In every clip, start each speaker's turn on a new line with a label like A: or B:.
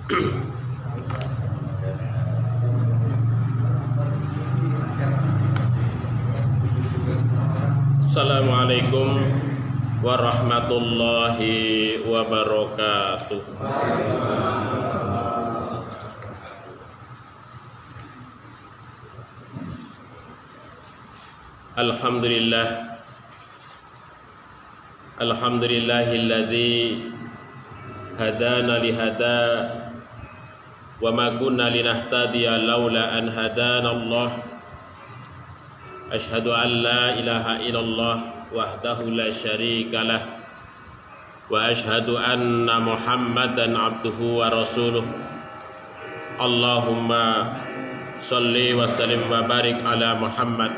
A: Assalamualaikum warahmatullahi wabarakatuh. Alhamdulillah. Alhamdulillahilladzi hadana lihada wa ma kunna linahtadiya laula an hadana Allah. Asyhadu an la ilaha illallah wahdahu la syarika lah wa asyhadu anna Muhammadan abduhu wa rasuluh. Allahumma shalli wa sallim wa barik ala Muhammad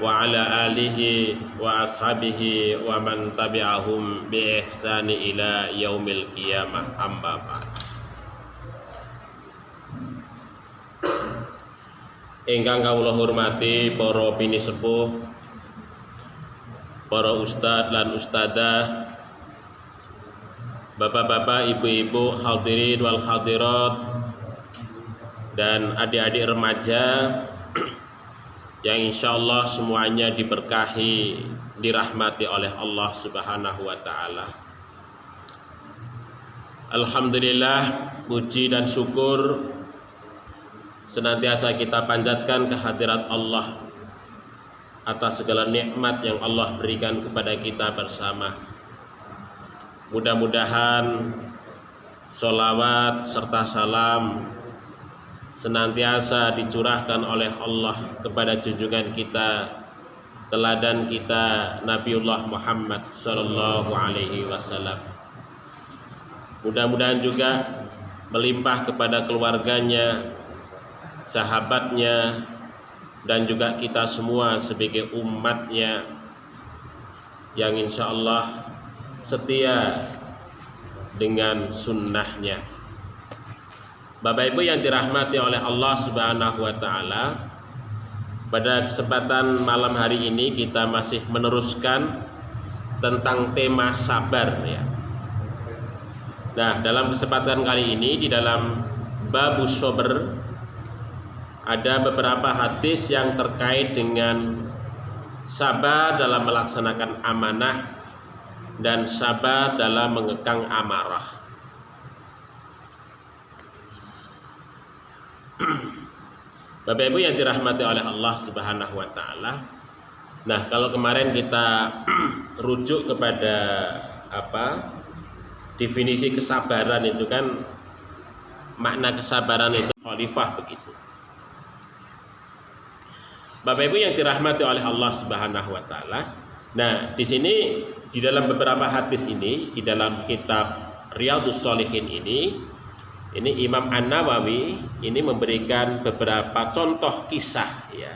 A: wa ala alihi wa ashabihi wa man tabi'ahum bi ihsani ila yaumil qiyamah, amma ba'd. Ingkang kawula hormati para pinisepuh, para ustadz lan ustadzah, bapak-bapak, ibu-ibu, hadirin wal hadirat, dan adik-adik remaja yang insyaallah semuanya diberkahi, dirahmati oleh Allah Subhanahu wa taala. Alhamdulillah, puji dan syukur senantiasa kita panjatkan kehadirat Allah atas segala nikmat yang Allah berikan kepada kita bersama. Mudah-mudahan sholawat serta salam senantiasa dicurahkan oleh Allah kepada junjungan kita, teladan kita, Nabiullah Muhammad sallallahu alaihi wasallam. Mudah-mudahan juga melimpah kepada keluarganya, sahabatnya, dan juga kita semua sebagai umatnya yang insya Allah setia dengan sunnahnya. Bapak Ibu yang dirahmati oleh Allah Subhanahu wa taala, pada kesempatan malam hari ini kita masih meneruskan tentang tema sabar ya. Nah, dalam kesempatan kali ini di dalam babus sabr ada beberapa hadis yang terkait dengan sabar dalam melaksanakan amanah dan sabar dalam mengekang amarah. Bapak Ibu yang dirahmati oleh Allah Subhanahu wa taala. Nah, kalau kemarin kita rujuk kepada definisi kesabaran itu kan, makna kesabaran itu khalifah begitu. Bapak Ibu yang dirahmati oleh Allah Subhanahu wa taala. Nah, di sini di dalam beberapa hadis ini, di dalam kitab Riyadhus Shalihin ini Imam An-Nawawi ini memberikan beberapa contoh kisah ya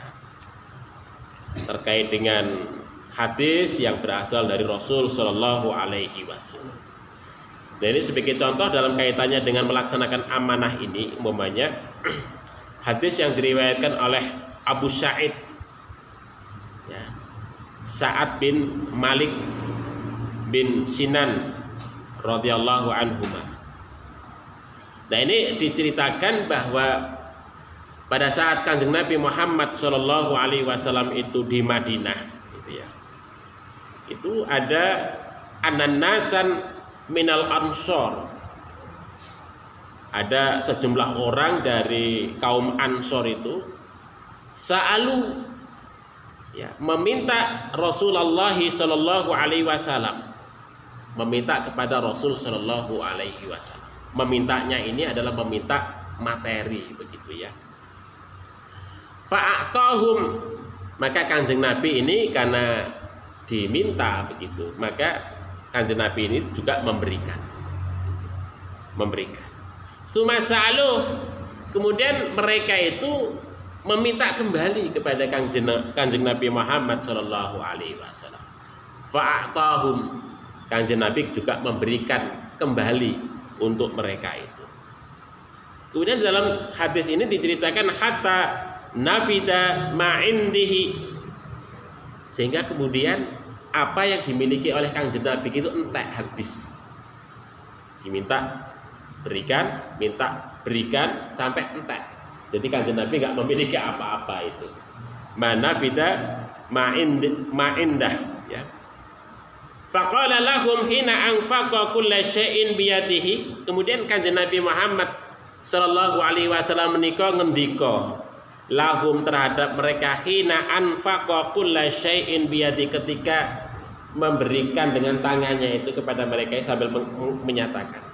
A: terkait dengan hadis yang berasal dari Rasul Shallallahu alaihi wasallam. Dan ini sebagai contoh dalam kaitannya dengan melaksanakan amanah ini, umpamanya hadis yang diriwayatkan oleh Abu Sa'id ya, Sa'ad bin Malik bin Sinan radhiyallahu anhuma. Nah, ini diceritakan bahwa pada saat Kanjeng Nabi Muhammad Shallallahu alaihi wasallam itu di Madinah gitu ya, itu ada ananasan minal ansor, ada sejumlah orang dari kaum Ansor itu sa'alu ya, meminta Rasulullah Shallallahu alaihi wasallam, meminta kepada Rasul Shallallahu alaihi wasallam. Memintanya ini adalah meminta materi begitu ya. Fa'atahum, maka Kanjeng Nabi ini karena diminta begitu, maka Kanjeng Nabi ini juga memberikan. Sumasa'alu, kemudian mereka itu meminta kembali kepada Kanjeng Nabi Muhammad sallallahu alaihi wasallam. Fa'atahum, Kanjeng Nabi juga memberikan kembali untuk mereka itu. Kemudian dalam hadis ini diceritakan hatta nafida ma'indihi, sehingga kemudian apa yang dimiliki oleh Kanjeng Nabi itu entek habis. Diminta berikan, minta, berikan sampai entek. Jadi Kanjeng Nabi nggak memiliki apa-apa itu. Mana fida ma'indah ya. Faqala lahum hina anfaqa kulla syai'in biyadihi. Kemudian Kanjeng Nabi Muhammad sallallahu alaihi wasallam menika ngendika lahum terhadap mereka hina anfaqa kulla syai'in biyadi, ketika memberikan dengan tangannya itu kepada mereka sambil menyatakan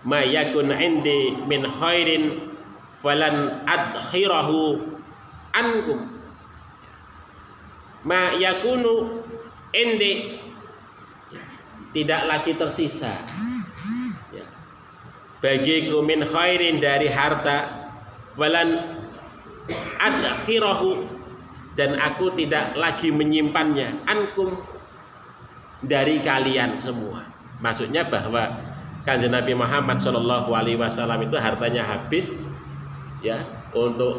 A: ma yakun indi min khairin falan adkhirahu ankum. Ma yakunu indi, tidak lagi tersisa ya, bagiku min khairin dari harta, falan adkhirahu, dan aku tidak lagi menyimpannya, ankum, dari kalian semua. Maksudnya bahwa Kanjeng Nabi Muhammad Shallallahu Alaihi Wasallam itu hartanya habis ya,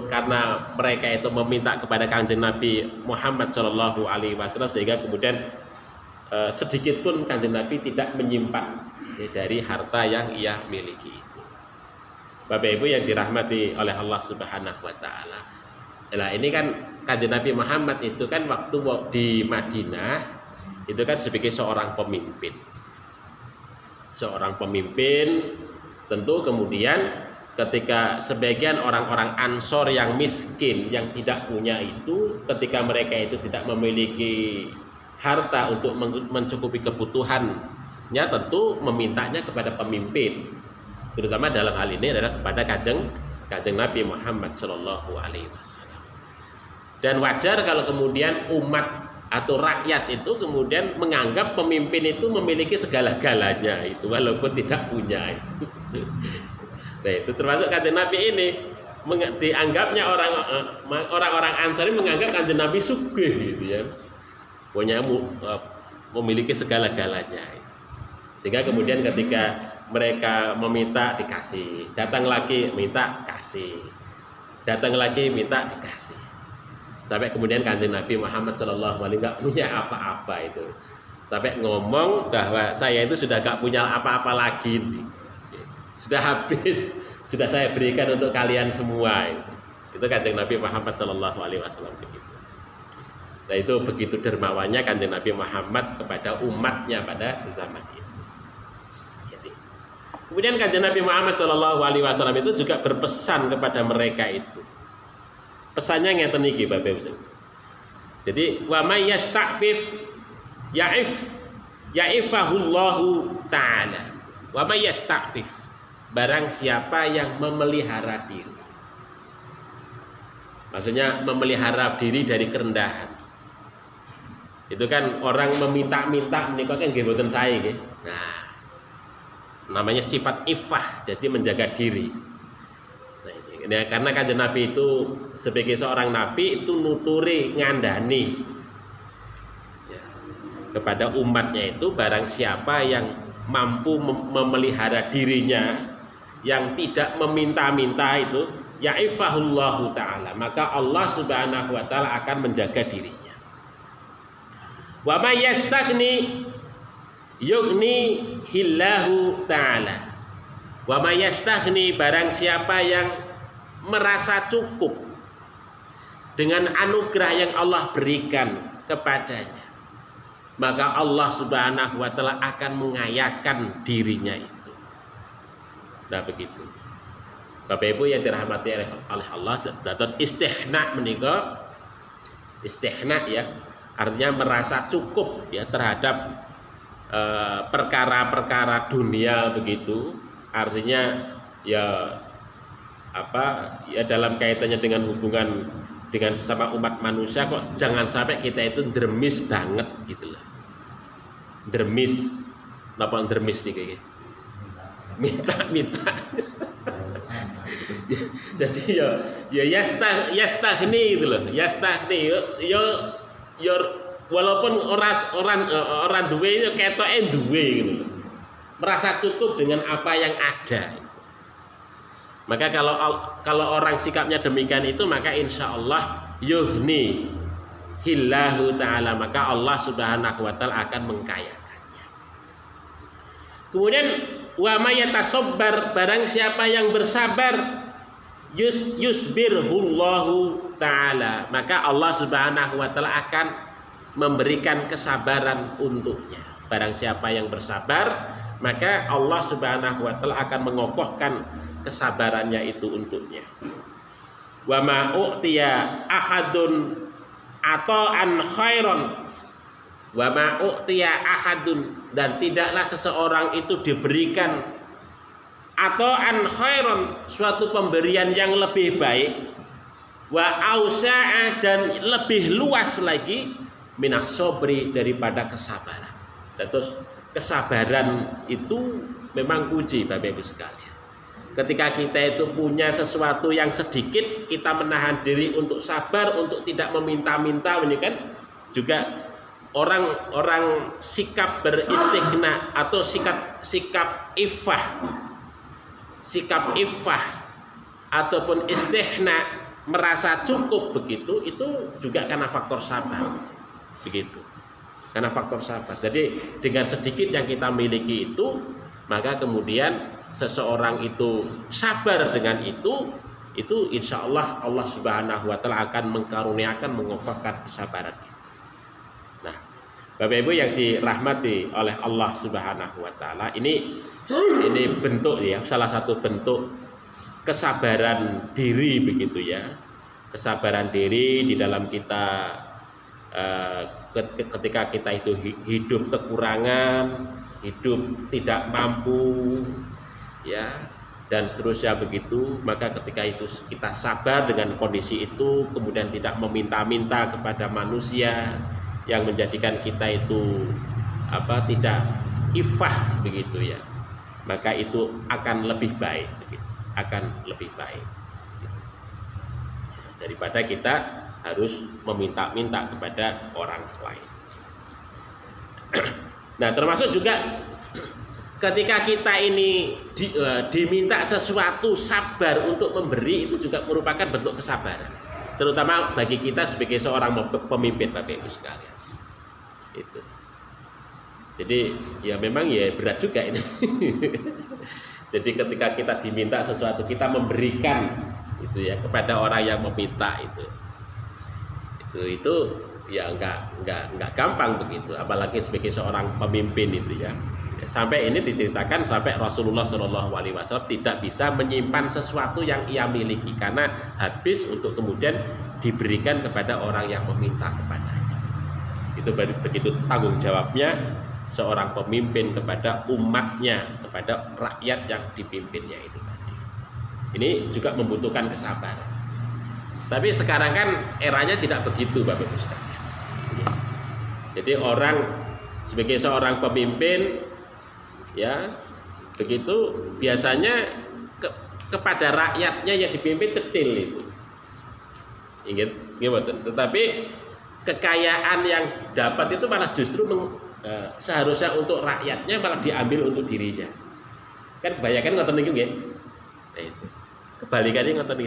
A: karena mereka itu meminta kepada Kanjeng Nabi Muhammad Shallallahu Alaihi Wasallam, sehingga kemudian sedikit pun Kanjeng Nabi tidak menyimpan ya, dari harta yang ia miliki itu. Bapak Ibu yang dirahmati oleh Allah Subhanahu Wa Taala. Nah ini kan Kanjeng Nabi Muhammad itu kan waktu di Madinah itu kan sebagai seorang pemimpin. Seorang pemimpin tentu kemudian ketika sebagian orang-orang Ansor yang miskin, yang tidak punya itu, ketika mereka itu tidak memiliki harta untuk mencukupi kebutuhannya, tentu memintanya kepada pemimpin, terutama dalam hal ini adalah kepada Kanjeng Nabi Muhammad Shallallahu Alaihi Wasallam. Dan wajar kalau kemudian umat atau rakyat itu kemudian menganggap pemimpin itu memiliki segala-galanya itu, walaupun tidak punya itu. Nah itu termasuk Kanjeng Nabi ini dianggapnya orang-orang Ansar ini menganggap Kanjeng Nabi sugih gitu ya, punya memiliki segala-galanya. Sehingga kemudian ketika mereka meminta dikasih, datang lagi minta kasih, datang lagi minta dikasih, sampai kemudian Kanjeng Nabi Muhammad Shallallahu Alaihi Wasallam nggak punya apa-apa itu, sampai ngomong bahwa saya itu sudah nggak punya apa-apa lagi. Sudah habis, sudah saya berikan untuk kalian semua. Itu Kanjeng Nabi Muhammad Shallallahu Alaihi Wasallam begitu. Nah itu begitu dermawannya Kanjeng Nabi Muhammad kepada umatnya pada zaman itu. Jadi, kemudian Kanjeng Nabi Muhammad Shallallahu Alaihi Wasallam itu juga berpesan kepada mereka itu. Pesannya ngeten iki Bapak Ibu. Jadi wa may yasta'fif ya'ifahullahu ta'ala. Wa may yasta'fif, barang siapa yang memelihara diri, maksudnya memelihara diri dari kerendahan. Itu kan orang meminta-minta menika kan nggih mboten sae nggih. Nah, namanya sifat iffah, jadi menjaga diri. Nah, ini karena Kanjeng Nabi itu sebagai seorang nabi itu nuturi ngandani ya, kepada umatnya itu, barang siapa yang mampu memelihara dirinya, yang tidak meminta-minta itu, ya'ifahullahu ta'ala, maka Allah Subhanahu wa ta'ala akan menjaga dirinya. Wa may yastaghni yughni hillahu ta'ala. Wa may yastaghni, barang siapa yang merasa cukup dengan anugerah yang Allah berikan kepadanya, maka Allah Subhanahu wa ta'ala akan mengayakan dirinya itu. Nah begitu Bapak Ibu yang dirahmati oleh Allah. Dan istihna menika, istihna ya, artinya merasa cukup ya terhadap perkara-perkara dunia begitu. Artinya ya apa ya, dalam kaitannya dengan hubungan dengan sesama umat manusia, kok jangan sampai kita itu dermis banget gitu loh. Dermis, napa dermis nih kayaknya? Minta. Jadi ya yastaghni itu loh, yastaghni ya walaupun orang duwe ya ketoke duwe gitu loh. Merasa cukup dengan apa yang ada. Maka kalau orang sikapnya demikian itu, maka insya Allah yuhni hillahu ta'ala, maka Allah Subhanahu wa ta'ala akan mengkayakannya. Kemudian Wa may yatasabbar, barang siapa yang bersabar, yusbirhullahu ta'ala, maka Allah Subhanahu wa taala akan memberikan kesabaran untuknya. Barang siapa yang bersabar, maka Allah Subhanahu wa taala akan mengokohkan kesabarannya itu untuknya. Wa ma u'tiya ahadun ata'an khairan, wa ma u'tiya ahadun, dan tidaklah seseorang itu diberikan ata'an khairan, suatu pemberian yang lebih baik, wa ausa'a, dan lebih luas lagi, minas sobri, daripada kesabaran. Terus kesabaran itu memang kunci Bapak Ibu sekalian. Ketika kita itu punya sesuatu yang sedikit, kita menahan diri untuk sabar, untuk tidak meminta-minta, ini kan juga orang sikap beristighna atau sikap iffah ataupun istighna, merasa cukup begitu, itu juga karena faktor sabar. Begitu. Karena faktor sabar. Jadi dengan sedikit yang kita miliki itu, maka kemudian seseorang itu sabar dengan itu insya Allah Allah Subhanahu wa taala akan mengkaruniakan, mengokohkan kesabaran itu. Nah, Bapak Ibu yang dirahmati oleh Allah Subhanahu wa taala, ini bentuk ya, salah satu bentuk kesabaran diri begitu ya. Kesabaran diri di dalam kita ketika kita itu hidup kekurangan, hidup tidak mampu ya, dan seterusnya begitu, maka ketika itu kita sabar dengan kondisi itu, kemudian tidak meminta-minta kepada manusia yang menjadikan kita itu tidak iffah begitu ya, maka itu akan lebih baik begitu, akan lebih baik daripada kita harus meminta-minta kepada orang lain. Nah, termasuk juga ketika kita ini diminta sesuatu, sabar untuk memberi, itu juga merupakan bentuk kesabaran, terutama bagi kita sebagai seorang pemimpin Bapak Ibu sekalian. Itu. Jadi ya memang ya berat juga ini. Jadi ketika kita diminta sesuatu, kita memberikan itu ya kepada orang yang meminta itu ya enggak gampang begitu, apalagi sebagai seorang pemimpin itu ya. Sampai ini diceritakan sampai Rasulullah Shallallahu Alaihi Wasallam tidak bisa menyimpan sesuatu yang ia miliki karena habis untuk kemudian diberikan kepada orang yang meminta kepadanya. Itu begitu tanggung jawabnya seorang pemimpin kepada umatnya, kepada rakyat yang dipimpinnya itu tadi. Ini juga membutuhkan kesabaran. Tapi sekarang kan eranya tidak begitu Bapak Ibu sekalian. Jadi orang sebagai seorang pemimpin ya begitu biasanya kepada rakyatnya yang dipimpin cetil itu. Ingat, tetapi kekayaan yang dapat itu malah justru seharusnya untuk rakyatnya malah diambil untuk dirinya. Kan kebanyakan ngoten niku nggih. Itu. Kebalikannya ngoten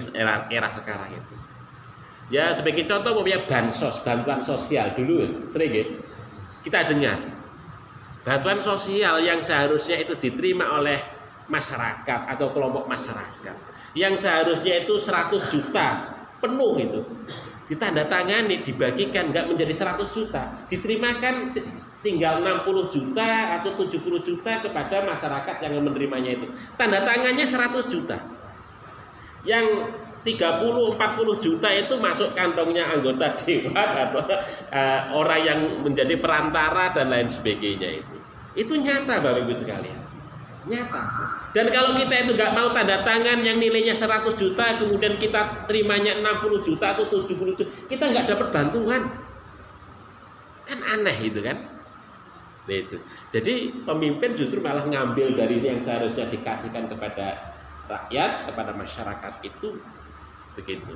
A: era sekarang itu. Ya sebagai contoh punya bansos, bantuan sosial dulu sering ya, kita dengar bantuan sosial yang seharusnya itu diterima oleh masyarakat atau kelompok masyarakat yang seharusnya itu 100 juta penuh itu ditandatangani, dibagikan nggak menjadi 100 juta, diterimakan tinggal 60 juta atau 70 juta kepada masyarakat yang menerimanya itu, tanda tangannya 100 juta, yang 30-40 juta itu masuk kantongnya anggota dewan atau orang yang menjadi perantara dan lain sebagainya itu nyata Bapak Ibu sekalian, nyata. Dan kalau kita itu nggak mau tanda tangan yang nilainya 100 juta kemudian kita terimanya 60 juta atau 70 juta, kita nggak dapat bantuan, kan aneh itu kan. Nah, itu. Jadi pemimpin justru malah ngambil dari yang seharusnya dikasihkan kepada rakyat, kepada masyarakat itu. Begitu.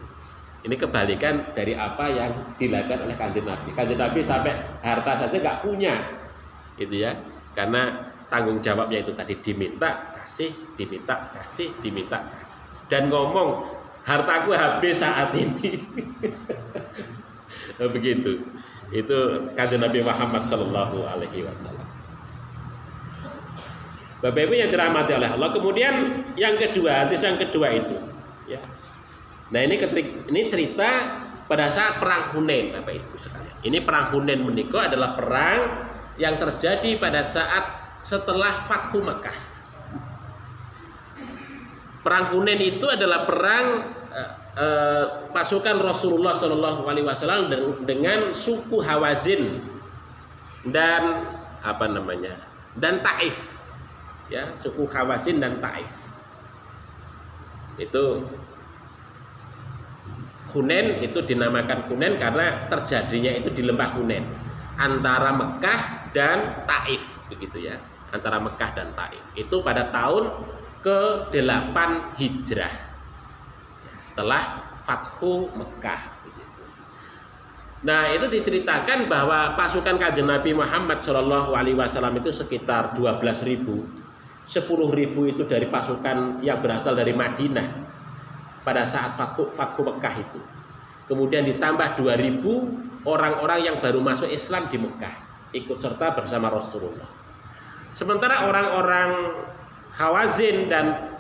A: Ini kebalikan dari apa yang dilakukan oleh Kanjeng Nabi. Kanjeng Nabi sampai harta saja nggak punya, gitu ya. Karena tanggung jawabnya itu tadi diminta kasih, diminta kasih, diminta kasih. Dan ngomong hartaku habis saat ini. Begitu. Itu Kanjeng Nabi Muhammad Sallallahu Alaihi Wasallam. Bapak Ibu yang dirahmati oleh Allah. Kemudian yang kedua, hadis yang kedua itu, ya. Nah ini cerita pada saat perang Hunain, Bapak Ibu sekalian. Ini perang Hunain menika adalah perang yang terjadi pada saat setelah Fathu Makkah. Perang Hunain itu adalah perang pasukan Rasulullah Shallallahu Alaihi Wasallam dengan suku Hawazin dan dan Taif, ya, suku Hawazin dan Taif. Itu Hunain itu dinamakan Hunain karena terjadinya itu di lembah Hunain antara Mekah dan Taif, begitu ya, antara Mekah dan Taif. Itu pada tahun ke-8 Hijrah. Setelah Fathu Mekah. Nah, itu diceritakan bahwa pasukan Kanjeng Nabi Muhammad Shallallahu Alaihi Wasallam itu sekitar 12.000, 10.000 itu dari pasukan yang berasal dari Madinah pada saat Fathu Mekah itu. Kemudian ditambah 2.000 orang-orang yang baru masuk Islam di Mekah, ikut serta bersama Rasulullah. Sementara orang-orang Hawazin dan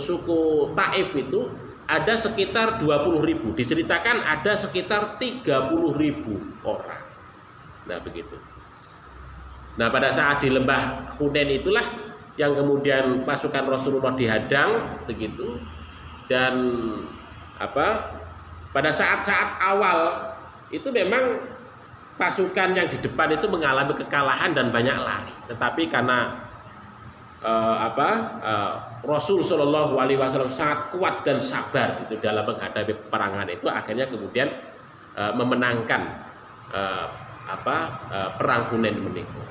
A: suku Taif itu ada sekitar 20.000, diceritakan ada sekitar 30.000 orang. Nah begitu. Nah pada saat di lembah Hunain itulah yang kemudian pasukan Rasulullah dihadang, begitu. Dan pada saat-saat awal itu memang pasukan yang di depan itu mengalami kekalahan dan banyak lari. Tetapi karena Rasul Shallallahu Alaihi Wasallam sangat kuat dan sabar itu dalam menghadapi peperangan itu, akhirnya kemudian memenangkan perang Hunain menikah.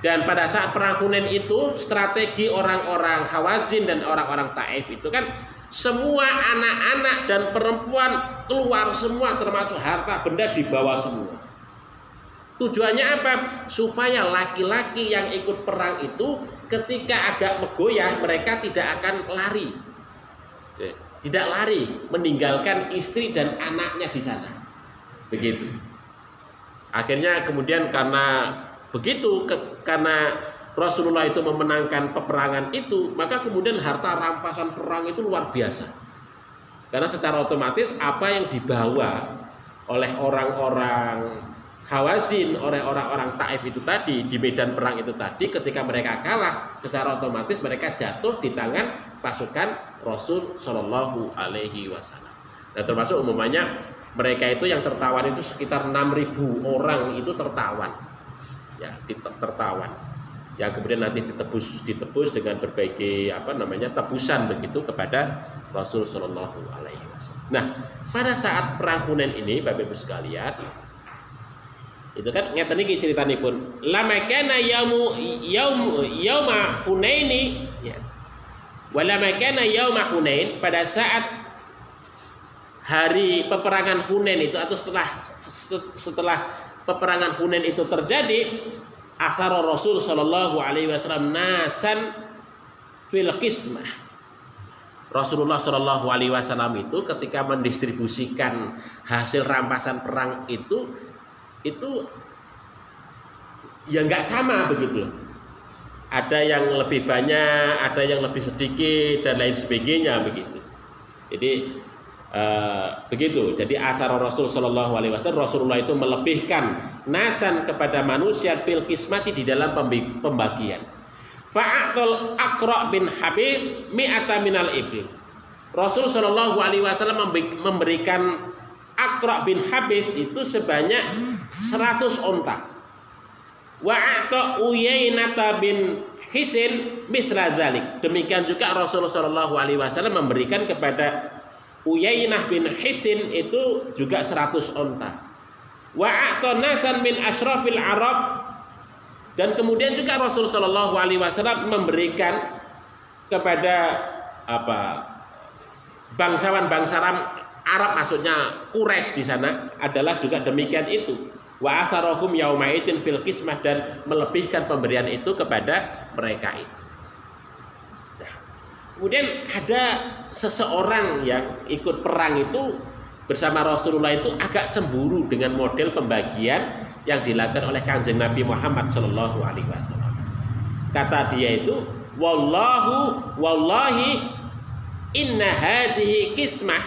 A: Dan pada saat perang Hunain itu strategi orang-orang Hawazin dan orang-orang Taif itu kan semua anak-anak dan perempuan keluar semua, termasuk harta benda dibawa semua. Tujuannya apa? Supaya laki-laki yang ikut perang itu ketika agak megoyah mereka tidak akan lari, tidak lari meninggalkan istri dan anaknya di sana, begitu. Akhirnya kemudian karena Rasulullah itu memenangkan peperangan itu, maka kemudian harta rampasan perang itu luar biasa. Karena secara otomatis apa yang dibawa oleh orang-orang Hawazin, oleh orang-orang Taif itu tadi di medan perang itu tadi, ketika mereka kalah, secara otomatis mereka jatuh di tangan pasukan Rasul Shallallahu Alaihi Wasallam. Nah, termasuk umumnya mereka itu yang tertawan itu sekitar 6.000 orang itu tertawan, ya, tertawan. Yang kemudian nanti ditebus dengan berbagai tebusan begitu kepada Rasul Shallallahu Alaihi Wasallam. Nah, pada saat perang Hunain ini, Bapak Ibu sekalian, itu kan ngeten iki critanipun. Lama kana yauma Hunaini, ya. Walama kana yauma Hunain, pada saat hari peperangan Hunain itu atau setelah peperangan Hunain itu terjadi, asara Rasul sallallahu alaihi wasallam nasan fil qismah. Rasulullah sallallahu alaihi wasallam itu ketika mendistribusikan hasil rampasan perang itu ya nggak sama begitu. Ada yang lebih banyak, ada yang lebih sedikit dan lain sebagainya begitu. Jadi begitu. Jadi asar Rasul Shallallahu Alaihi Wasallam, Rasulullah itu melebihkan nasan kepada manusia fil kismati di dalam pembagian. Fa'atul Aqra bin Habis mi'ata minal ibil. Rasul Shallallahu Alaihi Wasallam memberikan Aqra bin Habis itu sebanyak 100 onta. Wa'ata Uyainata bin Hisin misla zalik. Demikian juga Rasulullah Shallallahu Alaihi Wasallam memberikan kepada Uyainah bin Hisin itu juga 100 onta. Wa'ata nasan min ashrafil Arab. Dan kemudian juga Rasulullah Shallallahu Alaihi Wasallam memberikan kepada bangsawan-bangsawan Arab, maksudnya Quraisy di sana adalah juga demikian itu. Wa asarahum yaumaitin fil qismah, dan melebihkan pemberian itu kepada mereka itu. Nah, kemudian ada seseorang yang ikut perang itu bersama Rasulullah itu agak cemburu dengan model pembagian yang dilakukan oleh Kanjeng Nabi Muhammad Shallallahu Alaihi Wasallam. Kata dia itu, wallahi inna hadhihi qismah,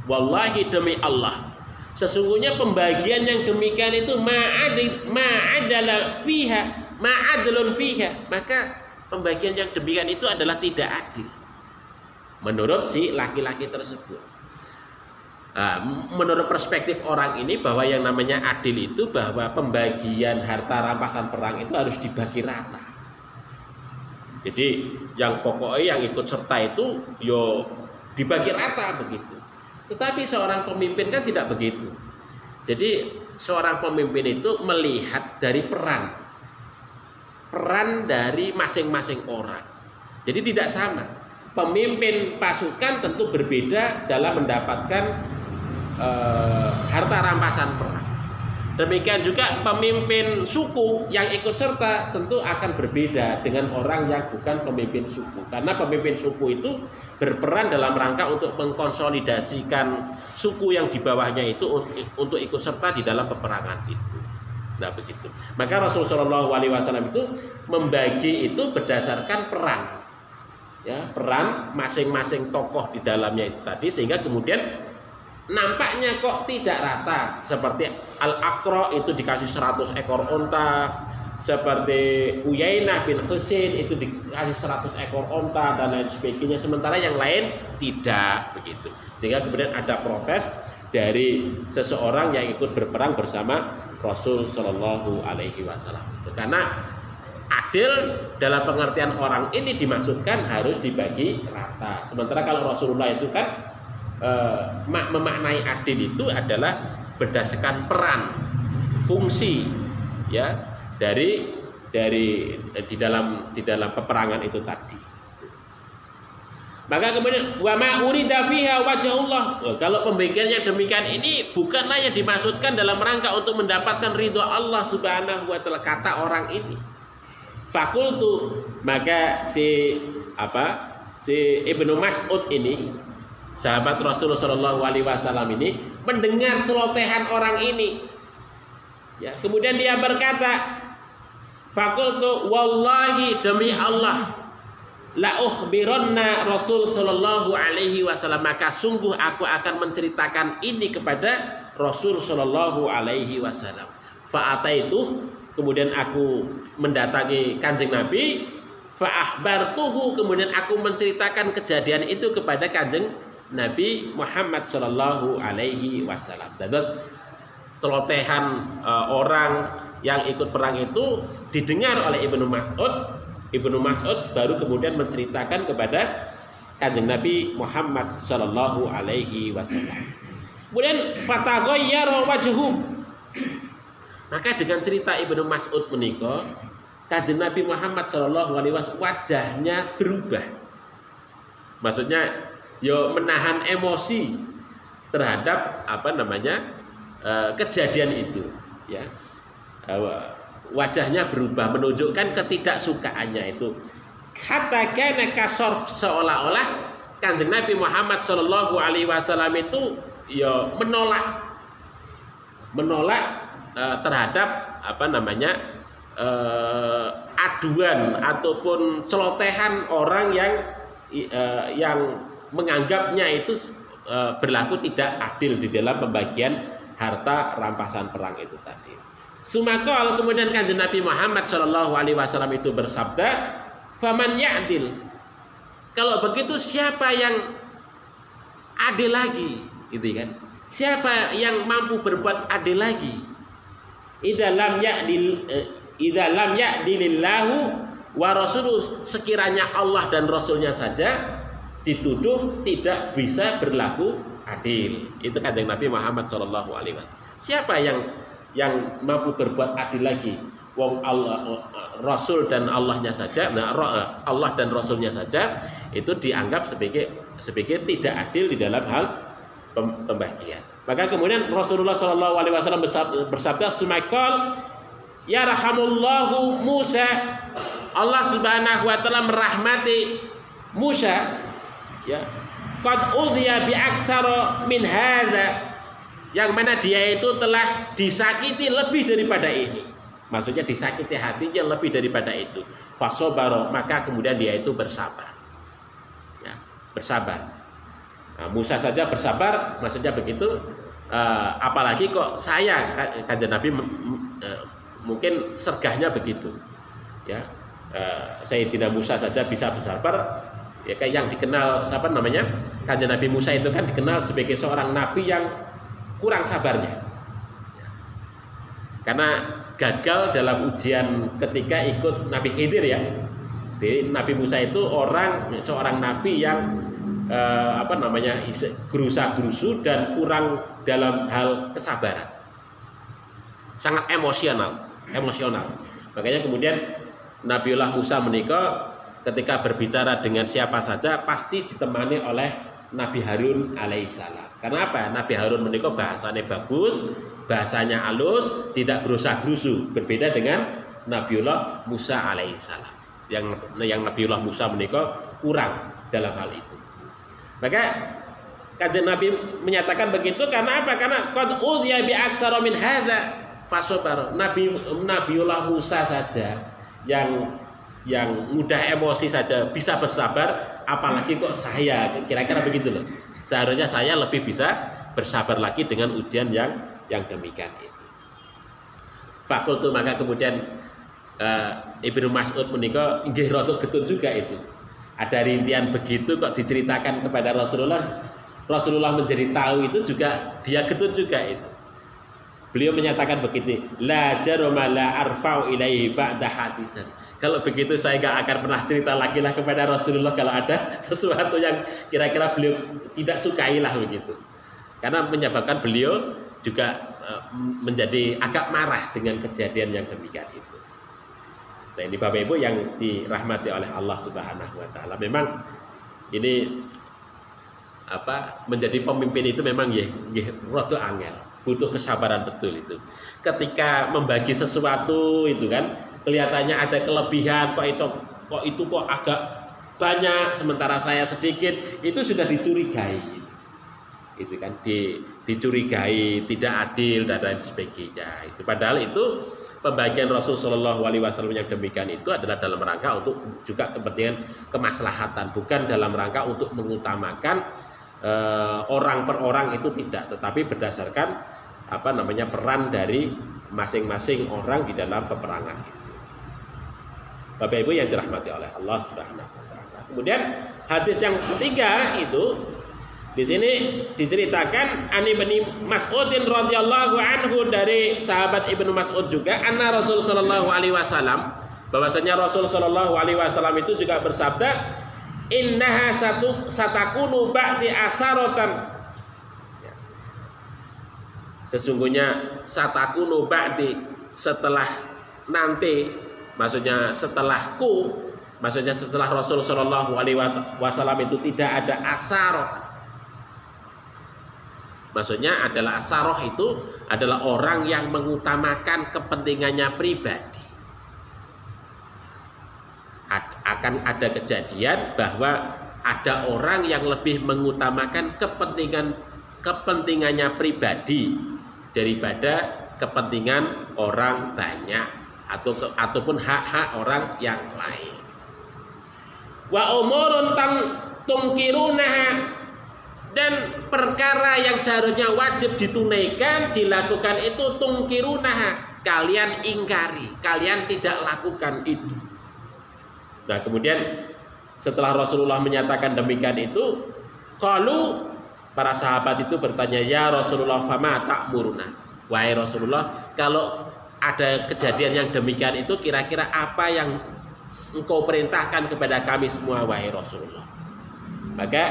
A: wallahi demi Allah, sesungguhnya pembagian yang demikian itu ma'adlun fiha, maka pembagian yang demikian itu adalah tidak adil menurut si laki-laki tersebut. Menurut perspektif orang ini, bahwa yang namanya adil itu bahwa pembagian harta rampasan perang itu harus dibagi rata. Jadi yang pokoknya yang ikut serta itu yo dibagi rata begitu. Tetapi seorang pemimpin kan tidak begitu. Jadi seorang pemimpin itu melihat dari peran dari masing-masing orang. Jadi tidak sama. Pemimpin pasukan tentu berbeda dalam mendapatkan harta rampasan perang. Demikian juga pemimpin suku yang ikut serta tentu akan berbeda dengan orang yang bukan pemimpin suku. Karena pemimpin suku itu berperan dalam rangka untuk mengkonsolidasikan suku yang di bawahnya itu untuk ikut serta di dalam peperangan itu. Nah begitu. Maka Rasulullah SAW itu membagi itu berdasarkan peran, ya, peran masing-masing tokoh di dalamnya itu tadi, sehingga kemudian nampaknya kok tidak rata. Seperti Al-Aqra itu dikasih 100 ekor unta, seperti Uyainah bin Husain itu dikasih 100 ekor unta dan lain sebagainya, sementara yang lain tidak begitu. Sehingga kemudian ada protes dari seseorang yang ikut berperang bersama Rasul Shallallahu Alaihi Wasallam. Karena adil dalam pengertian orang ini dimaksudkan harus dibagi rata. Sementara kalau Rasulullah itu kan memaknai adil itu adalah berdasarkan peran, fungsi, ya, dari di dalam peperangan itu tadi. Maka kemudian wa ma urida fiha wajhullah. Kalau pembagiannya demikian ini bukanlah yang dimaksudkan dalam rangka untuk mendapatkan ridho Allah Subhanahu wa taala, kata orang ini. Fakultu, maka si Ibnu Mas'ud ini, sahabat Rasulullah Shallallahu Alaihi Wasallam ini, mendengar celotehan orang ini, ya, kemudian dia berkata, fakultu wallahi demi Allah, la ukhbiranna Rasul Shallallahu Alaihi Wasallam, maka sungguh aku akan menceritakan ini kepada Rasul Shallallahu Alaihi Wasallam. Fa'ataitu, kemudian aku mendatangi Kanjeng Nabi, fa'ahbartuhu, kemudian aku menceritakan kejadian itu kepada Kanjeng Nabi Muhammad Shallallahu Alaihi Wasallam. Dan terus celotehan orang yang ikut perang itu didengar oleh Ibnu Mas'ud. Ibnu Mas'ud baru kemudian menceritakan kepada Kanjeng Nabi Muhammad Shallallahu Alaihi Wasallam. Kemudian fataghayyara wajhu, maka dengan cerita Ibnu Mas'ud menika, Kanjeng Nabi Muhammad Shallallahu Alaihi Wasallam wajahnya berubah. Maksudnya yo menahan emosi terhadap kejadian itu, ya. Wajahnya berubah menunjukkan ketidaksukaannya itu. Katakan kasor, seolah-olah Kanjeng Nabi Muhammad Shallallahu Alaihi Wasallam itu ya menolak terhadap aduan ataupun celotehan orang yang menganggapnya itu berlaku tidak adil di dalam pembagian harta rampasan perang itu tadi. Sumakal, kemudian Kanjeng Nabi Muhammad Shallallahu Alaihi Wasallam itu bersabda, faman ya'dil, kalau begitu siapa yang adil lagi, gitu kan? Siapa yang mampu berbuat adil lagi? Idza lam ya'dilillahu wa rasuluh, sekiranya Allah dan Rasulnya saja dituduh tidak bisa berlaku adil. Itu Kanjeng Nabi Muhammad Shallallahu Alaihi Wasallam. Siapa yang mampu berbuat adil lagi? Wong Allah, Rasul dan Allahnya saja, Allah dan Rasulnya saja itu dianggap sebagai tidak adil di dalam hal pembagian. Maka kemudian Rasulullah Shallallahu Alaihi Wasallam bersabda, sumakal yarhamullahu Musa, Allah Subhanahu Wa Taala merahmati Musa, ya, qad udhiya bi aktsara min hadza, yang mana dia itu telah disakiti lebih daripada ini. Maksudnya disakiti hatinya lebih daripada itu. Fasobaro, maka kemudian dia itu bersabar. Ya, bersabar. Nah, Musa saja bersabar, maksudnya begitu. Apalagi kok saya, Kanjeng Nabi mungkin sergahnya begitu. Ya, Sayyidina Musa saja bisa bersabar. Ya, kayak yang dikenal siapa namanya? Kanjeng Nabi Musa itu kan dikenal sebagai seorang nabi yang kurang sabarnya. Karena gagal dalam ujian ketika ikut Nabi Khidir ya. Jadi Nabi Musa itu seorang nabi yang gerusa-gerusu dan kurang dalam hal kesabaran. Sangat emosional. Makanya kemudian Nabiullah Musa menika ketika berbicara dengan siapa saja pasti ditemani oleh Nabi Harun alaihissalam. Karena apa? Nabi Harun menika bahasanya bagus, bahasanya halus, tidak gerusa-gerusu. Berbeda dengan Nabiullah Musa alaihissalam. Yang Nabiullah Musa menika kurang dalam hal itu. Maka Kanjeng Nabi menyatakan begitu karena apa? Karena qad udhiya bi aktsara min hadza fasabar. Nabiullah Musa saja yang mudah emosi saja bisa bersabar, apalagi kok saya, kira-kira begitu loh. Seharusnya saya lebih bisa bersabar lagi dengan ujian yang demikian itu. Fakultu, maka kemudian Ibnu Mas'ud menika nggih rada getun juga itu. Ada rintian begitu kok diceritakan kepada Rasulullah menjadi tahu itu juga dia getun juga itu. Beliau menyatakan begitu, la jarama la arfa'u ilaihi ba'da hadisan. Kalau begitu saya gak akan pernah cerita lagi lah kepada Rasulullah kalau ada sesuatu yang kira-kira beliau tidak sukai lah begitu. Karena menyebabkan beliau juga menjadi agak marah dengan kejadian yang demikian itu. Nah, ini Bapak Ibu yang dirahmati oleh Allah Subhanahu wa taala. Memang ini menjadi pemimpin itu memang rada angel. Butuh kesabaran betul itu. Ketika membagi sesuatu itu kan kelihatannya ada kelebihan, kok itu agak banyak sementara saya sedikit, itu sudah dicurigai. Itu kan dicurigai tidak adil dan lain sebagainya. Itu padahal itu pembagian Rasul Shallallahu Alaihi Wasallam yang demikian itu adalah dalam rangka untuk juga kepentingan kemaslahatan, bukan dalam rangka untuk mengutamakan orang per orang itu tidak, tetapi berdasarkan peran dari masing-masing orang di dalam peperangan itu. Bapak Ibu yang dirahmati oleh Allah Subhanahu wa taala. Kemudian hadis yang ketiga itu di sini diceritakan Ani bin Mas'udin radhiyallahu anhu, dari sahabat Ibnu Mas'ud juga, anna Rasul sallallahu alaihi wasallam, bahwasanya Rasul sallallahu alaihi wasallam itu juga bersabda, innaha satakunu ba'di asaratan. Sesungguhnya satakunu ba'di, setelah nanti, maksudnya setelahku, maksudnya setelah Rasul sallallahu alaihi wasallam itu tidak ada asarah. Maksudnya adalah asaroh itu adalah orang yang mengutamakan kepentingannya pribadi. Akan ada kejadian bahwa ada orang yang lebih mengutamakan kepentingannya pribadi daripada kepentingan orang banyak ataupun hak-hak orang yang lain. Wa umurun tungkirunaha, dan perkara yang seharusnya wajib ditunaikan, dilakukan itu tungkirunaha, kalian ingkari, kalian tidak lakukan itu. Nah, kemudian setelah Rasulullah menyatakan demikian itu, qalu, para sahabat itu bertanya, ya Rasulullah, fama ta'muruna, wahai Rasulullah, kalau ada kejadian yang demikian itu kira-kira apa yang engkau perintahkan kepada kami semua, wahai Rasulullah? Maka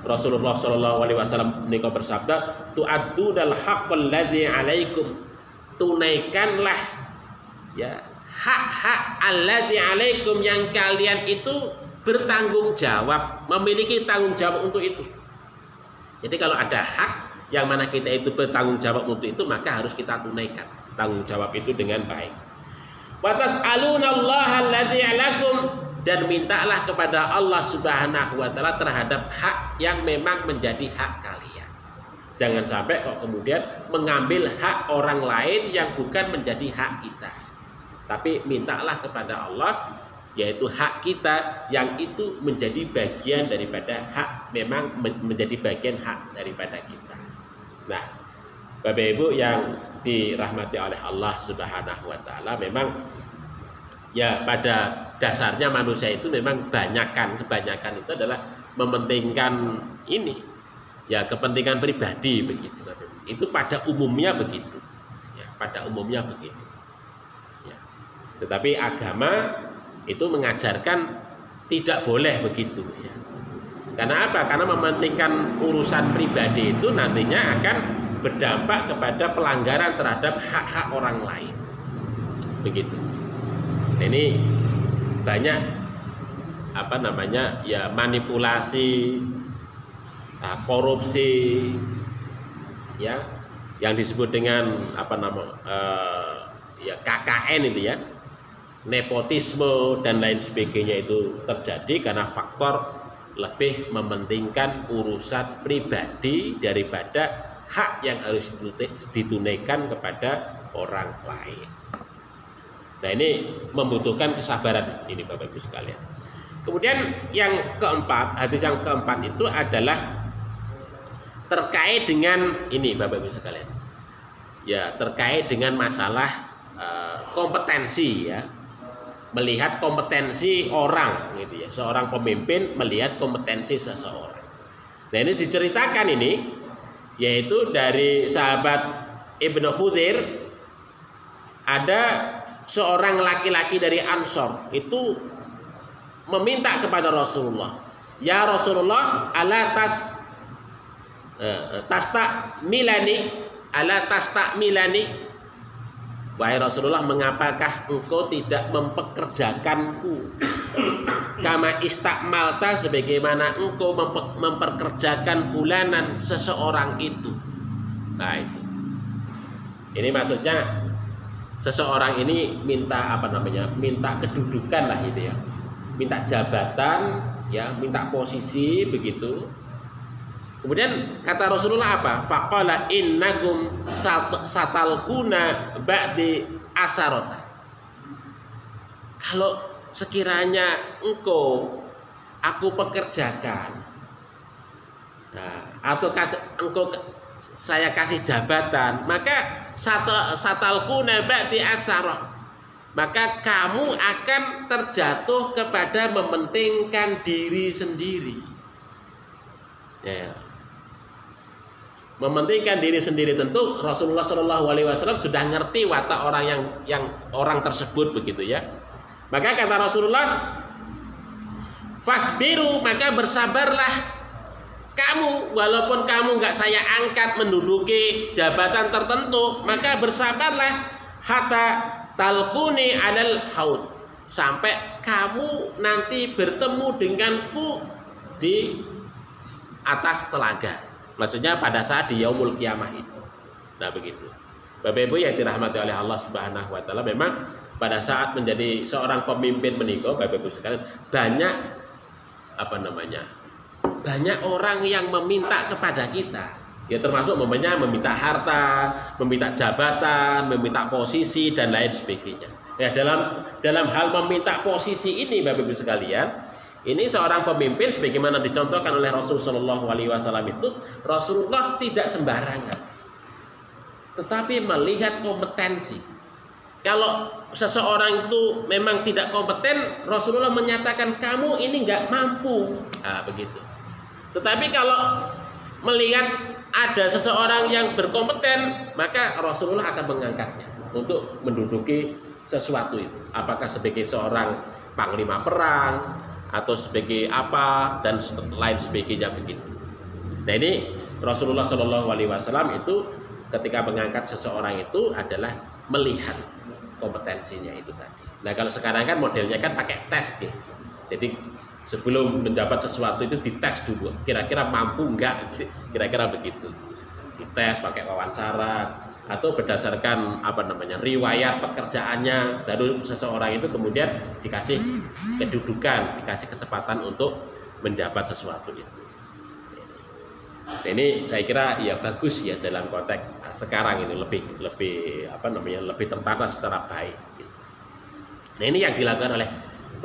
A: Rasulullah Shallallahu Alaihi Wasallam menika bersabda, tu'addu dal haqqal ladzi alaikum, tunaikanlah ya hak-hak alladzi alaikum, yang kalian itu bertanggung jawab, memiliki tanggung jawab untuk itu. Jadi kalau ada hak yang mana kita itu bertanggung jawab untuk itu, maka harus kita tunaikan tanggung jawab itu dengan baik. Wa tas'alunallaha alladzi alakum, dan mintalah kepada Allah Subhanahu wa taala terhadap hak yang memang menjadi hak kalian. Jangan sampai kok kemudian mengambil hak orang lain yang bukan menjadi hak kita. Tapi mintalah kepada Allah, yaitu hak kita yang itu menjadi bagian daripada hak, memang menjadi bagian hak daripada kita. Nah, Bapak Ibu yang dirahmati oleh Allah Subhanahu wa taala, memang ya pada dasarnya manusia itu memang kebanyakan itu adalah mementingkan ini, ya kepentingan pribadi begitu. Itu pada umumnya begitu. Ya, pada umumnya begitu. Ya. Tetapi agama itu mengajarkan tidak boleh begitu. Ya. Karena apa? Karena mementingkan urusan pribadi itu nantinya akan berdampak kepada pelanggaran terhadap hak-hak orang lain. Begitu. Ini banyak ya manipulasi, korupsi, ya yang disebut dengan ya KKN itu ya, nepotisme dan lain sebagainya itu terjadi karena faktor lebih mementingkan urusan pribadi daripada hak yang harus ditunaikan kepada orang lain. Nah, ini membutuhkan kesabaran ini Bapak Ibu sekalian. Kemudian yang keempat, hadis yang keempat itu adalah terkait dengan ini Bapak Ibu sekalian. Ya, terkait dengan masalah kompetensi ya. Melihat kompetensi orang gitu ya. Seorang pemimpin melihat kompetensi seseorang. Nah, ini diceritakan ini yaitu dari sahabat Ibnu Khuzair, ada seorang laki-laki dari Ansor itu meminta kepada Rasulullah, ya Rasulullah, ala tasta milani, wahai Rasulullah, mengapakah engkau tidak mempekerjakanku kama istakmalta, sebagaimana engkau memperkerjakan fulanan, seseorang itu. Nah, itu ini maksudnya seseorang ini minta minta kedudukan lah itu ya, minta jabatan ya, minta posisi begitu. Kemudian kata Rasulullah apa? Faqala innakum satalquna ba'di asarata. Kalau sekiranya aku pekerjakan, nah, atau saya kasih jabatan, maka satalquna ba'di asarah, maka kamu akan terjatuh kepada mementingkan diri sendiri. Ya. Mementingkan diri sendiri, tentu Rasulullah Shallallahu Alaihi Wasallam sudah ngerti watak orang yang orang tersebut begitu ya. Maka kata Rasulullah, fasbiru, maka bersabarlah kamu, walaupun kamu nggak saya angkat menduduki jabatan tertentu, maka bersabarlah hatta talquni alal haud, sampai kamu nanti bertemu denganku di atas telaga. Maksudnya pada saat di yaumul kiamah itu. Nah, begitu. Bapak Ibu yang dirahmati oleh Allah Subhanahu wa taala, memang pada saat menjadi seorang pemimpin menikah, Bapak Ibu sekalian, banyak banyak orang yang meminta kepada kita. Ya, termasuk meminta harta, meminta jabatan, meminta posisi dan lain sebagainya. Ya, dalam hal meminta posisi ini Bapak Ibu sekalian, ini seorang pemimpin sebagaimana dicontohkan oleh Rasulullah Shallallahu Alaihi Wasallam itu, Rasulullah tidak sembarangan, tetapi melihat kompetensi. Kalau seseorang itu memang tidak kompeten, Rasulullah menyatakan kamu ini nggak mampu. Nah, begitu. Tetapi kalau melihat ada seseorang yang berkompeten, maka Rasulullah akan mengangkatnya untuk menduduki sesuatu itu. Apakah sebagai seorang panglima perang, atau sebagai apa dan lain sebagainya begitu. Nah, ini Rasulullah Shallallahu Alaihi Wasallam itu ketika mengangkat seseorang itu adalah melihat kompetensinya itu tadi. Nah, kalau sekarang kan modelnya kan pakai tes gitu. Jadi sebelum menjabat sesuatu itu dites dulu, kira-kira mampu enggak, kira-kira begitu. Dites pakai wawancara atau berdasarkan riwayat pekerjaannya, baru seseorang itu kemudian dikasih kedudukan, dikasih kesempatan untuk menjabat sesuatu itu. Ini saya kira ya bagus ya dalam konteks sekarang ini lebih tertata secara baik. Nah, ini yang dilakukan oleh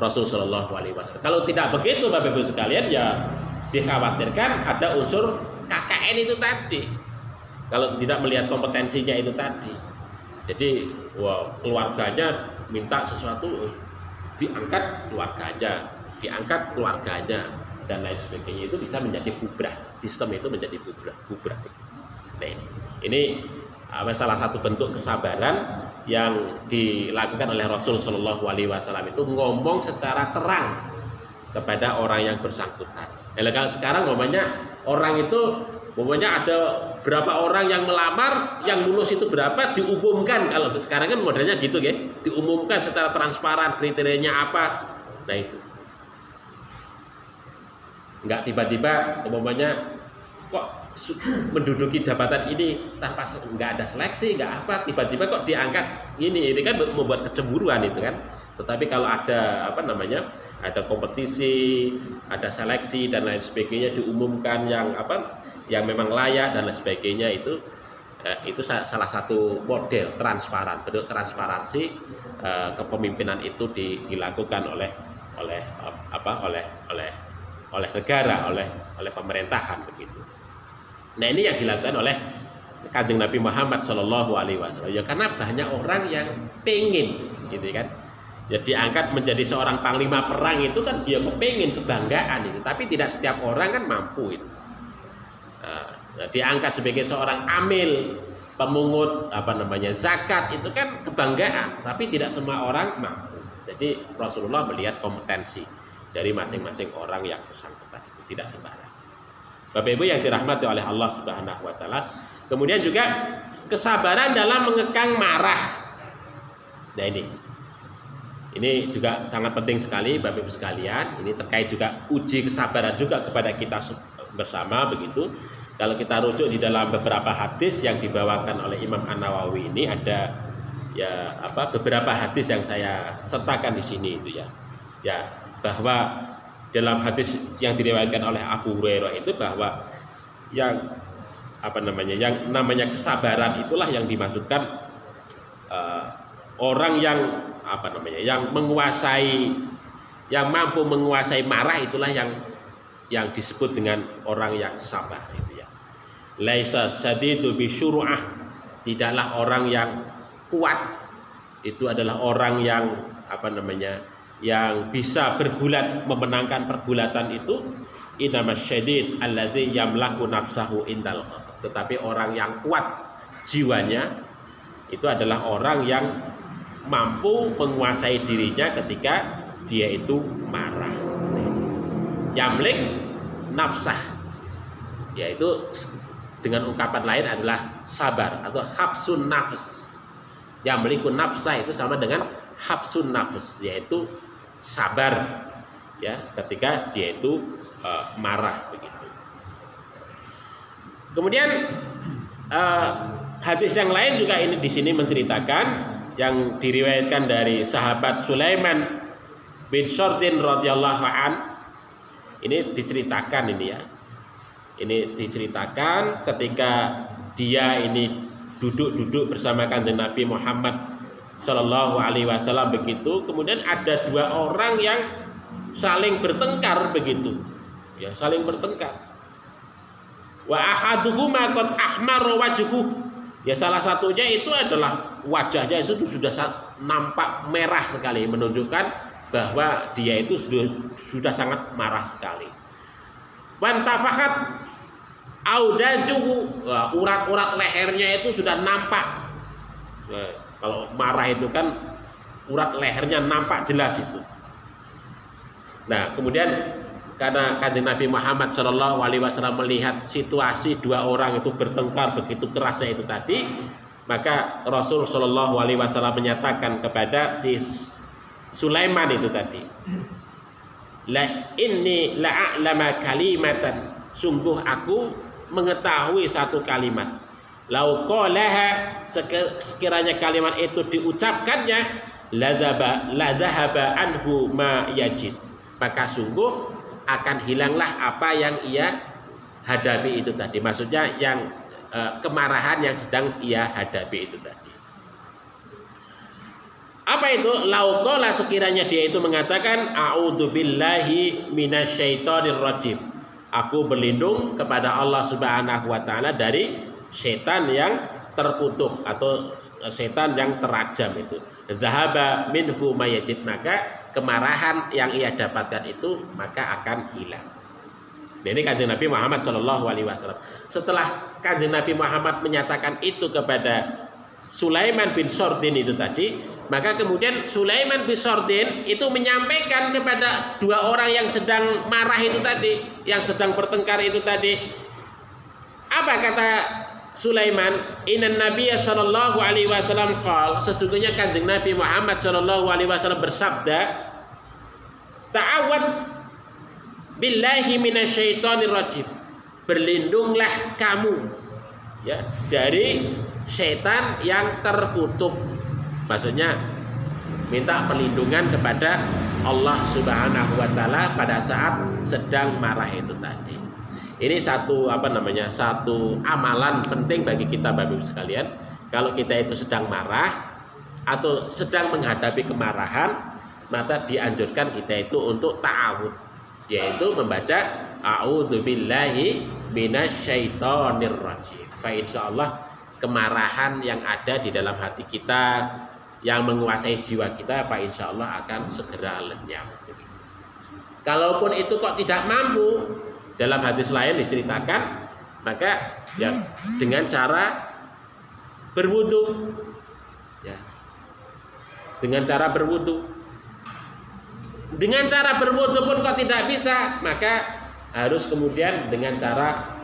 A: Rasul Shallallahu Alaihi Wasallam. Kalau tidak begitu, Bapak Ibu sekalian, ya dikhawatirkan ada unsur KKN itu tadi. Kalau tidak melihat kompetensinya itu tadi, jadi keluarganya minta sesuatu, diangkat keluarganya dan lain sebagainya, itu bisa menjadi bubrah. Sistem itu menjadi bubrah. Nah, ini salah satu bentuk kesabaran yang dilakukan oleh Rasul Shallallahu Alaihi Wasallam, itu ngomong secara terang kepada orang yang bersangkutan. Kalau sekarang orang itu ada berapa orang yang melamar, yang lulus itu berapa, diumumkan. Kalau sekarang kan modelnya gitu ya, diumumkan secara transparan kriterianya apa. Nah itu nggak tiba-tiba kok menduduki jabatan ini tanpa nggak ada seleksi, nggak apa, tiba-tiba kok diangkat ini kan membuat kecemburuan itu kan. Tetapi kalau ada ada kompetisi, ada seleksi dan lain sebagainya, diumumkan yang memang layak dan lain sebagainya, itu salah satu model transparan, bentuk transparansi kepemimpinan itu dilakukan oleh negara, oleh pemerintahan begitu. Nah, ini yang dilakukan oleh Kanjeng Nabi Muhammad Shallallahu Alaihi Wasallam. Ya karena banyak orang yang pengen, gitu kan. Ya diangkat menjadi seorang panglima perang itu kan dia kepengin, kebanggaan itu. Tapi tidak setiap orang kan mampu itu. Nah, diangkat sebagai seorang amil, pemungut zakat itu kan kebanggaan. Tapi tidak semua orang mampu. Jadi Rasulullah melihat kompetensi dari masing-masing orang yang bersangkutan itu, tidak sembarang. Bapak Ibu yang dirahmati oleh Allah Subhanahu wa taala. Kemudian juga kesabaran dalam mengekang marah. Nah, ini juga sangat penting sekali Bapak Ibu sekalian. Ini terkait juga uji kesabaran juga kepada kita bersama begitu. Kalau kita rujuk di dalam beberapa hadis yang dibawakan oleh Imam An-Nawawi, ini ada beberapa hadis yang saya sertakan di sini itu ya. Ya, bahwa dalam hadis yang diriwayatkan oleh Abu Hurairah itu bahwa yang namanya kesabaran itulah yang dimaksudkan orang yang yang mampu menguasai marah, itulah yang disebut dengan orang yang sabar itu ya. Laisa sadidu bisyur'ah, tidaklah orang yang kuat itu adalah orang yang yang bisa bergulat, memenangkan pergulatan itu. Innamas syadid alladzi yamlaku nafsahu indal ghadab. Tetapi orang yang kuat jiwanya itu adalah orang yang mampu menguasai dirinya ketika dia itu marah. Yamlik nafsah, yaitu dengan ungkapan lain adalah sabar atau habsun nafs. Yamliku nafsah itu sama dengan habsun nafs, yaitu sabar ya ketika dia itu marah begitu. Kemudian hadis yang lain juga ini di sini menceritakan, yang diriwayatkan dari sahabat Sulaiman bin Surdin radhiyallahu an. Ini diceritakan Ini diceritakan ketika dia ini duduk bersama Kanjeng Nabi Muhammad Sallallahu Alaihi Wasallam begitu. Kemudian ada dua orang yang saling bertengkar begitu. Ya, saling bertengkar. Wa ahaduhuma qad ahmara wajhuhu. Ya, salah satunya itu adalah wajahnya itu sudah nampak merah sekali, menunjukkan bahwa dia itu sudah sangat marah sekali. Wan tafahat audajuhu, urat-urat lehernya itu sudah nampak. Nah, kalau marah itu kan urat lehernya nampak jelas itu. Nah, kemudian karena Kanjeng Nabi Muhammad SAW melihat situasi dua orang itu bertengkar begitu kerasnya itu tadi, maka Rasul SAW menyatakan kepada si Sulaiman itu tadi, la inni la'alama kalimatan, sungguh aku mengetahui satu kalimat, lau qalaha, sekiranya kalimat itu diucapkannya, la zahaba anhu ma yajid, maka sungguh akan hilanglah apa yang ia hadapi itu tadi. Maksudnya yang kemarahan yang sedang ia hadapi itu tadi. Apa itu? Lauqala, sekiranya dia itu mengatakan a'udzubillahi minasyaitonir rajim. Aku berlindung kepada Allah Subhanahu wa taala dari setan yang terkutuk atau setan yang terajam itu. Zahaba minhu mayajid, maka kemarahan yang ia dapatkan itu maka akan hilang. Nah, ini Kanjeng Nabi Muhammad Shallallahu Alaihi Wasallam. Setelah Kanjeng Nabi Muhammad menyatakan itu kepada Sulaiman bin Sordin itu tadi, maka kemudian Sulaiman bin Sordin itu menyampaikan kepada dua orang yang sedang marah itu tadi, yang sedang bertengkar itu tadi. Apa kata Sulaiman? Inna Nabiya Shallallahu Alaihi Wasallam qala, sesungguhnya Kanjeng Nabi Muhammad Shallallahu Alaihi Wasallam bersabda, ta'awad billahi minasyaitonir rajim. Berlindunglah kamu ya dari setan yang terkutuk. Maksudnya minta perlindungan kepada Allah Subhanahu wa taala pada saat sedang marah itu tadi. Ini satu satu amalan penting bagi kita Bapak Ibu sekalian. Kalau kita itu sedang marah atau sedang menghadapi kemarahan, maka dianjurkan kita itu untuk ta'awud, yaitu membaca a'udzubillahi minasyaitonir rajim. Fa insyaallah kemarahan yang ada di dalam hati kita yang menguasai jiwa kita, Pak, insya Allah akan segera lenyap. Kalaupun itu kok tidak mampu, dalam hadis lain diceritakan, maka ya dengan cara berwudu, ya, dengan cara berwudu. Dengan cara berwudu pun kok tidak bisa, maka harus kemudian dengan cara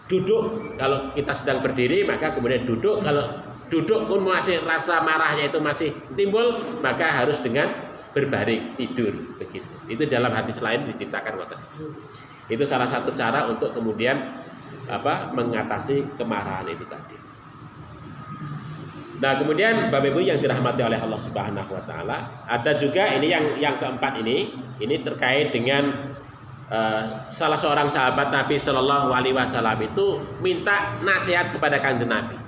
A: duduk. Kalau kita sedang berdiri, maka kemudian duduk. Kalau duduk pun masih rasa marahnya itu masih timbul, maka harus dengan berbaring tidur begitu. Itu dalam hadis lain diceritakan. Itu salah satu cara untuk kemudian mengatasi kemarahan itu tadi. Nah, kemudian Bapak Ibu yang dirahmati oleh Allah Subhanahu wa taala, ada juga ini yang keempat ini terkait dengan salah seorang sahabat Nabi Shallallahu Alaihi Wasallam itu minta nasihat kepada Kanjeng Nabi.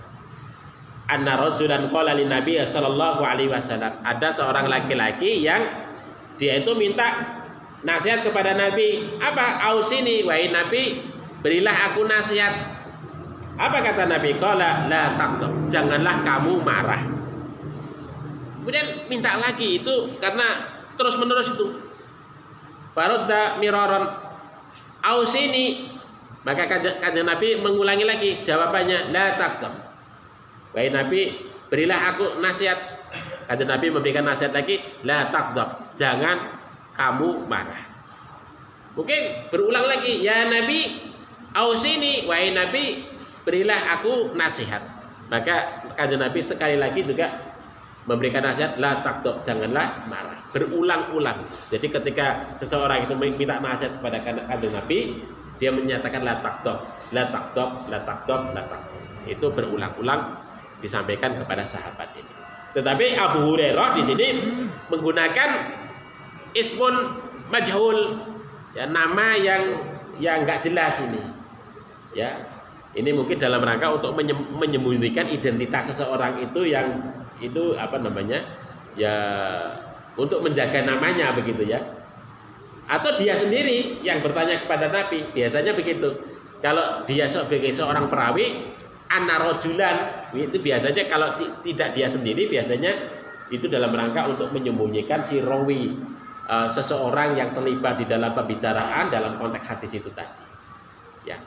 A: Anna rajulan qala lin Nabi Shallallahu Alaihi Wasallam, ada seorang laki-laki yang dia itu minta nasihat kepada Nabi. Apa? Ausini, wahai Nabi, berilah aku nasihat. Apa kata Nabi? Qala la taqtab, janganlah kamu marah. Kemudian minta lagi itu karena terus menerus itu. Faradda miraron ausini, maka Kanjeng Nabi mengulangi lagi jawabannya, la taqtab. Wahai Nabi, berilah aku nasihat. Kanjeng Nabi memberikan nasihat lagi, la taqtab, jangan kamu marah. Mungkin berulang lagi, ya Nabi ausini, wahai Nabi, berilah aku nasihat. Maka Kanjeng Nabi sekali lagi juga memberikan nasihat, la taqtab, janganlah marah, berulang-ulang. Jadi ketika seseorang itu minta nasihat kepada Kanjeng Nabi, dia menyatakan la taqtab, la taqtab, la taqtab, la taqtab. Itu berulang-ulang disampaikan kepada sahabat ini. Tetapi Abu Hurairah di sini menggunakan ismun majhul, ya, nama yang enggak jelas ini. Ya. Ini mungkin dalam rangka untuk menyembunyikan identitas seseorang itu yang itu ya untuk menjaga namanya begitu ya. Atau dia sendiri yang bertanya kepada Nabi, biasanya begitu. Kalau dia sebagai seorang perawi, anna rajulan, itu biasanya kalau tidak dia sendiri, biasanya itu dalam rangka untuk menyembunyikan si rawi, seseorang yang terlibat di dalam pembicaraan dalam konteks hadis itu tadi. Ya.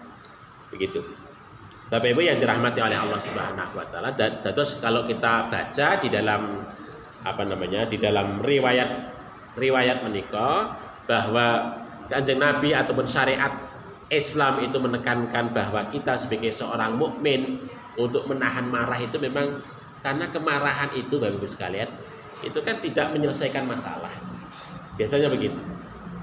A: Begitu. Bapak Ibu yang dirahmati oleh Allah Subhanahu wa taala, dan terus kalau kita baca di dalam di dalam riwayat menika bahwa Kanjeng Nabi ataupun syariat Islam itu menekankan bahwa kita sebagai seorang mukmin untuk menahan marah itu memang karena kemarahan itu Bapak Ibu sekalian itu kan tidak menyelesaikan masalah. Biasanya begitu.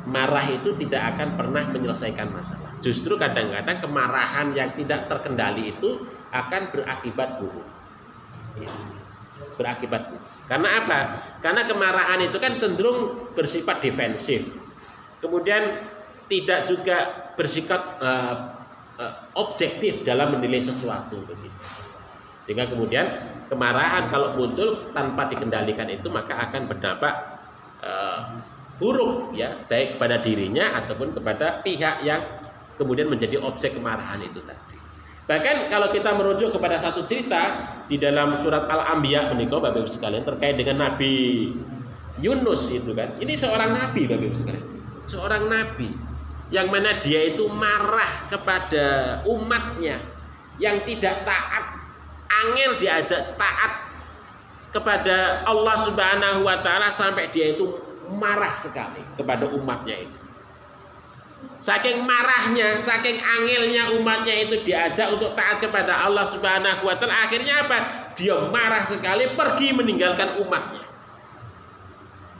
A: Marah itu tidak akan pernah menyelesaikan masalah. Justru kadang-kadang kemarahan yang tidak terkendali itu akan berakibat buruk. Berakibat buruk. Karena apa? Karena kemarahan itu kan cenderung bersifat defensif. Kemudian tidak juga bersifat objektif dalam menilai sesuatu begitu. Sehingga kemudian kemarahan kalau muncul tanpa dikendalikan itu maka akan berdampak buruk ya, baik kepada dirinya ataupun kepada pihak yang kemudian menjadi objek kemarahan itu tadi. Bahkan kalau kita merujuk kepada satu cerita di dalam surat Al-Anbiya menika Bapak Ibu sekalian terkait dengan Nabi Yunus itu kan. Ini seorang nabi Bapak Ibu sekalian. Seorang nabi yang mana dia itu marah kepada umatnya yang tidak taat, angel diajak taat kepada Allah Subhanahu wa taala sampai dia itu marah sekali kepada umatnya itu. Saking marahnya, saking angelnya umatnya itu diajak untuk taat kepada Allah Subhanahu wa taala, akhirnya apa? Dia marah sekali pergi meninggalkan umatnya.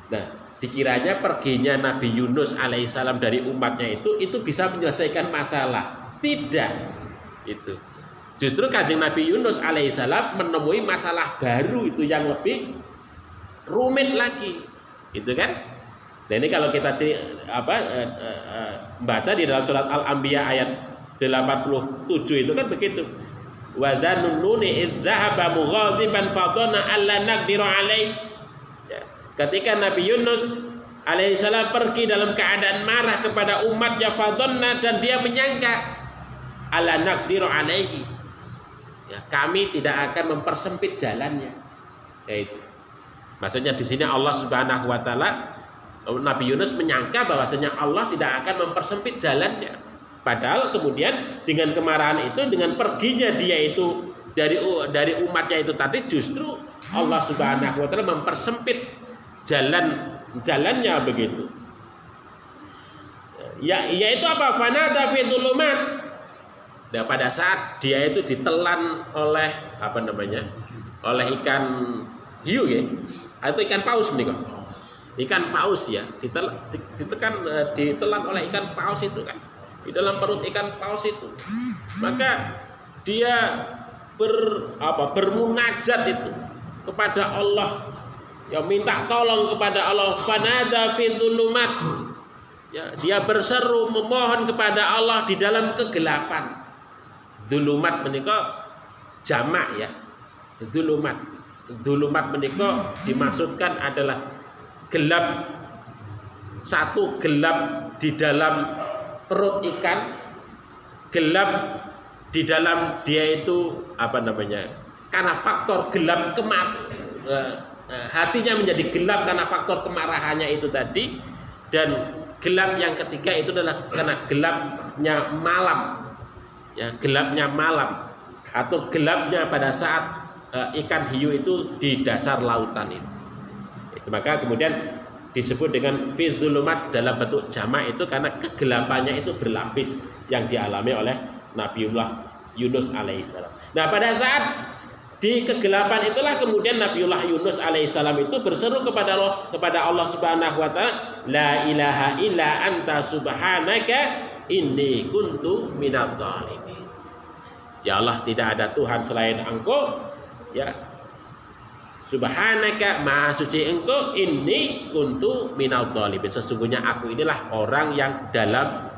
A: Nah, dikiranya perginya Nabi Yunus alaihissalam dari umatnya itu bisa menyelesaikan masalah. Tidak. Itu. Justru Kanjeng Nabi Yunus alaihissalam menemui masalah baru itu yang lebih rumit lagi. Itu kan? Nah ini kalau kita baca di dalam surat Al-Anbiya ayat 87 itu kan begitu. Wa zanunnuni idz dzahaba mughadiban fadhanna alla naqdiru alaihi. Ya. Ketika Nabi Yunus alaihissalam pergi dalam keadaan marah kepada umatnya, fadhanna, dan dia menyangka alla naqdiru alaihi. Ya, kami tidak akan mempersempit jalannya. Yaitu. Maksudnya di sini Allah Subhanahu wa taala, Nabi Yunus menyangka bahwasanya Allah tidak akan mempersempit jalannya. Padahal kemudian dengan kemarahan itu, dengan perginya dia itu dari umatnya itu tadi, justru Allah Subhanahu wa taala mempersempit jalannya begitu. Yaitu apa? Fanada fi dzulumat. Nah, pada saat dia itu ditelan oleh oleh ikan hiu ya, atau ikan paus menika. Ikan paus ya, ditelan oleh ikan paus itu kan, di dalam perut ikan paus itu. Maka dia bermunajat itu kepada Allah, ya minta tolong kepada Allah. Fanada fi dzulumat. Ya, dia berseru memohon kepada Allah di dalam kegelapan. Dzulumat menika jamak ya. Dzulumat menika dimaksudkan adalah gelap, satu gelap di dalam perut ikan, gelap di dalam dia itu karena faktor gelap hatinya menjadi gelap karena faktor kemarahannya itu tadi, dan gelap yang ketiga itu adalah karena gelapnya malam, ya, gelapnya malam atau gelapnya pada saat ikan hiu itu di dasar lautan itu. Maka kemudian disebut dengan fi dzulumat dalam bentuk jamak itu karena kegelapannya itu berlapis yang dialami oleh Nabiullah Yunus alaihissalam. Nah, pada saat di kegelapan itulah kemudian Nabiullah Yunus alaihissalam itu berseru kepada Allah Subhanahu wa taala, la ilaha illa anta subhanaka inni kuntu minadh dhalimin. Ya Allah, tidak ada Tuhan selain Engkau, ya. Subhanaka, maha suci Engkau, inni kuntu minadh dhalimin. Sesungguhnya aku inilah orang yang dalam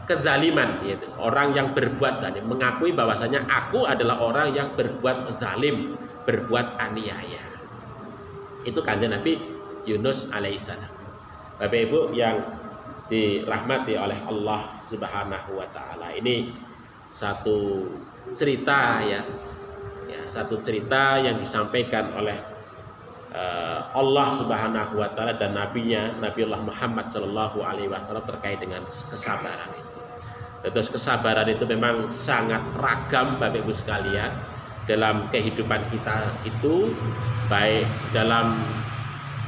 A: kezaliman, yaitu orang yang berbuat zalim, mengakui bahwasanya aku adalah orang yang berbuat zalim, berbuat aniaya. Itu kanjeng Nabi Yunus alaihissalam. Bapak Ibu yang dirahmati oleh Allah Subhanahu wa taala, ini satu cerita ya, satu cerita yang disampaikan oleh Allah Subhanahu wa taala dan nabinya Nabiullah Muhammad sallallahu alaihi wasallam terkait dengan kesabaran itu. Terus kesabaran itu memang sangat ragam Bapak Ibu sekalian dalam kehidupan kita itu, baik dalam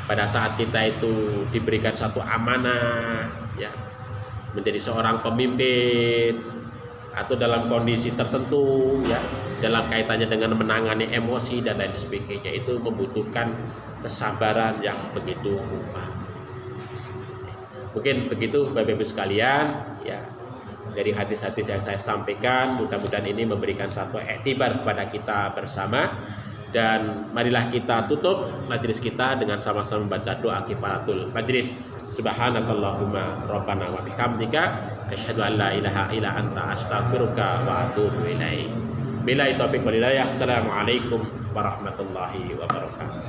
A: pada saat kita itu diberikan satu amanah ya, menjadi seorang pemimpin, atau dalam kondisi tertentu ya, dalam kaitannya dengan menangani emosi dan lain sebagainya, itu membutuhkan kesabaran yang begitu rupa. Mungkin begitu Bapak Ibu sekalian ya, dari hadis-hadis yang saya sampaikan, mudah-mudahan ini memberikan satu iktibar kepada kita bersama. Dan marilah kita tutup majelis kita dengan sama-sama membaca doa kifaratul majlis. Subhanakallahumma rabbana wa bihamdika asyhadu an la ilaha illa anta astaghfiruka wa atubu ilaik. Billahi taufiq wal hidayah. Assalamualaikum warahmatullahi wabarakatuh.